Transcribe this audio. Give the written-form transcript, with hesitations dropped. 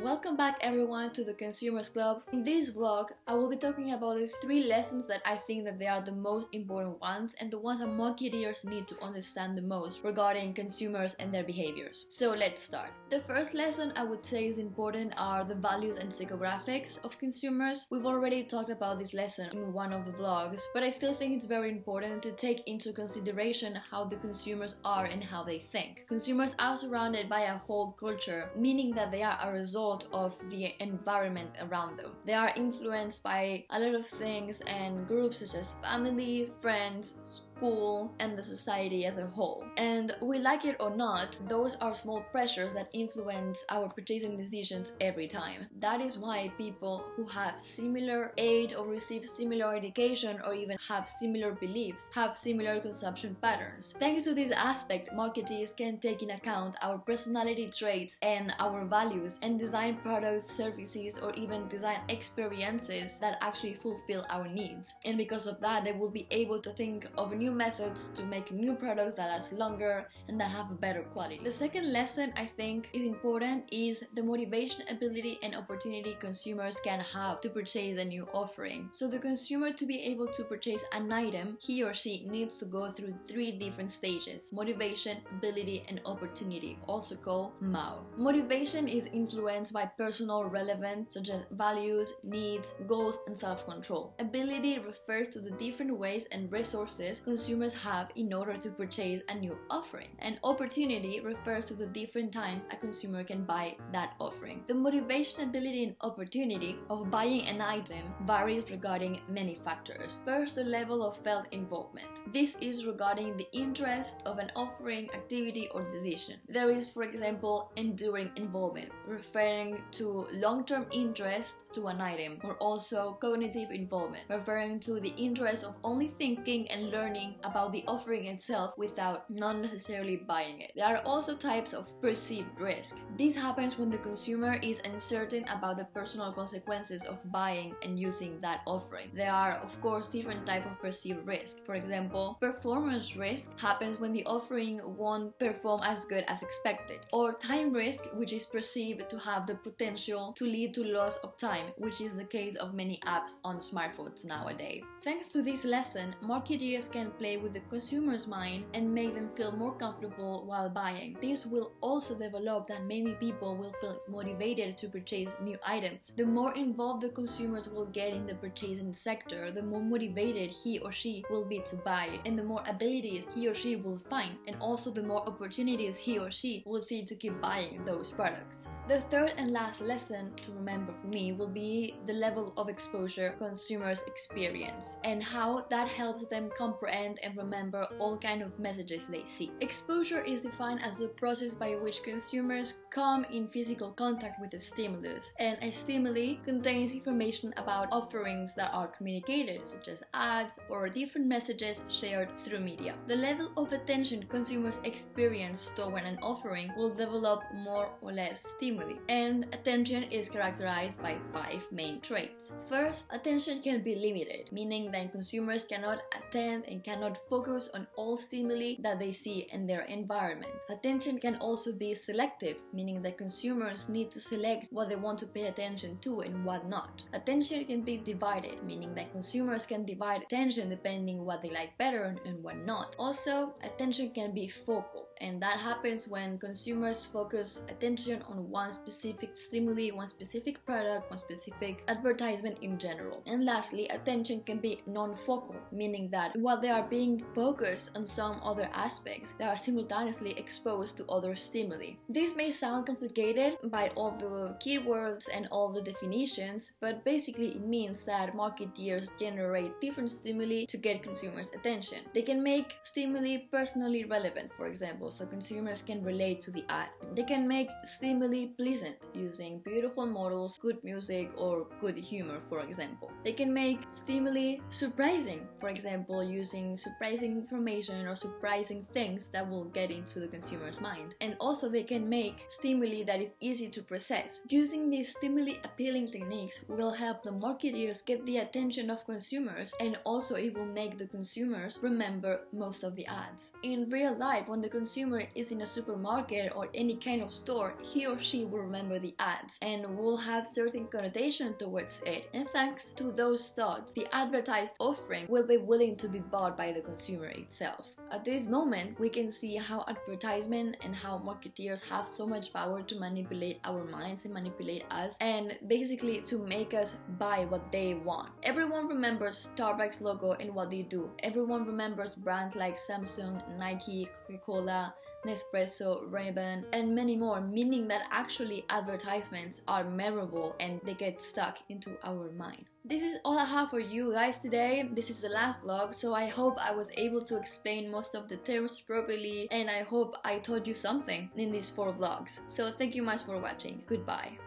Welcome back everyone to the Consumers Club. In this vlog, I will be talking about the 3 lessons that I think that they are the most important ones and the ones that marketeers need to understand the most regarding consumers and their behaviors. So let's start. The first lesson I would say is important are the values and psychographics of consumers. We've already talked about this lesson in one of the vlogs, but I still think it's very important to take into consideration how the consumers are and how they think. Consumers are surrounded by a whole culture, meaning that they are a result of the environment around them. They are influenced by a lot of things and groups such as family, friends, school, and the society as a whole. And we like it or not, those are small pressures that influence our purchasing decisions every time. That is why people who have similar age or receive similar education or even have similar beliefs have similar consumption patterns. Thanks to this aspect, marketers can take in account our personality traits and our values and design products, services, or even design experiences that actually fulfill our needs. And because of that, they will be able to think of new methods to make new products that last longer and that have a better quality. The second lesson I think is important is the motivation, ability, and opportunity consumers can have to purchase a new offering. So the consumer, to be able to purchase an item, he or she needs to go through 3 different stages: motivation, ability, and opportunity, also called MAO. Motivation is influenced by personal relevance such as values, needs, goals, and self-control. Ability refers to the different ways and resources consumers have in order to purchase a new offering. And opportunity refers to the different times a consumer can buy that offering. The motivation, ability, and opportunity of buying an item varies regarding many factors. First, the level of felt involvement. This is regarding the interest of an offering, activity, or decision. There is, for example, enduring involvement, referring to long-term interest to an item, or also cognitive involvement, referring to the interest of only thinking and learning about the offering itself without not necessarily buying it. There are also types of perceived risk. This happens when the consumer is uncertain about the personal consequences of buying and using that offering. There are, of course, different types of perceived risk. For example, performance risk happens when the offering won't perform as good as expected. Or time risk, which is perceived to have the potential to lead to loss of time, which is the case of many apps on smartphones nowadays. Thanks to this lesson, marketers can play with the consumer's mind and make them feel more comfortable while buying. This will also develop that many people will feel motivated to purchase new items. The more involved the consumers will get in the purchasing sector, the more motivated he or she will be to buy it, and the more abilities he or she will find, and also the more opportunities he or she will see to keep buying those products. The third and last lesson to remember for me will be the level of exposure consumers experience and how that helps them comprehend and remember all kind of messages they see. Exposure is defined as the process by which consumers come in physical contact with a stimulus, and a stimuli contains information about offerings that are communicated, such as ads or different messages shared through media. The level of attention consumers experience toward an offering will develop more or less stimuli, and attention is characterized by 5 main traits. First, attention can be limited, meaning that consumers cannot attend and cannot focus on all stimuli that they see in their environment. Attention can also be selective, meaning that consumers need to select what they want to pay attention to and what not. Attention can be divided, meaning that consumers can divide attention depending what they like better and what not. Also, attention can be focal, and that happens when consumers focus attention on one specific stimuli, one specific product, one specific advertisement in general. And lastly, attention can be non-focal, meaning that while they are being focused on some other aspects, they are simultaneously exposed to other stimuli. This may sound complicated by all the keywords and all the definitions, but basically it means that marketeers generate different stimuli to get consumers' attention. They can make stimuli personally relevant, for example, so consumers can relate to the ad. They can make stimuli pleasant using beautiful models, good music, or good humor, for example. They can make stimuli surprising, for example, using surprising information or surprising things that will get into the consumer's mind. And also they can make stimuli that is easy to process. Using these stimuli appealing techniques will help the marketers get the attention of consumers, and also it will make the consumers remember most of the ads. In real life, when the consumer consumer is in a supermarket or any kind of store, he or she will remember the ads and will have certain connotation towards it. And thanks to those thoughts, the advertised offering will be willing to be bought by the consumer itself. At this moment, we can see how advertisement and how marketeers have so much power to manipulate our minds and manipulate us, and basically to make us buy what they want. Everyone remembers Starbucks logo and what they do. Everyone remembers brands like Samsung, Nike, Coca-Cola, Nespresso, Ray-Ban, and many more, meaning that actually advertisements are memorable and they get stuck into our mind. This is all I have for you guys today. This is the last vlog, so I hope I was able to explain most of the terms properly, and I hope I taught you something in these 4 vlogs. So thank you much for watching. Goodbye.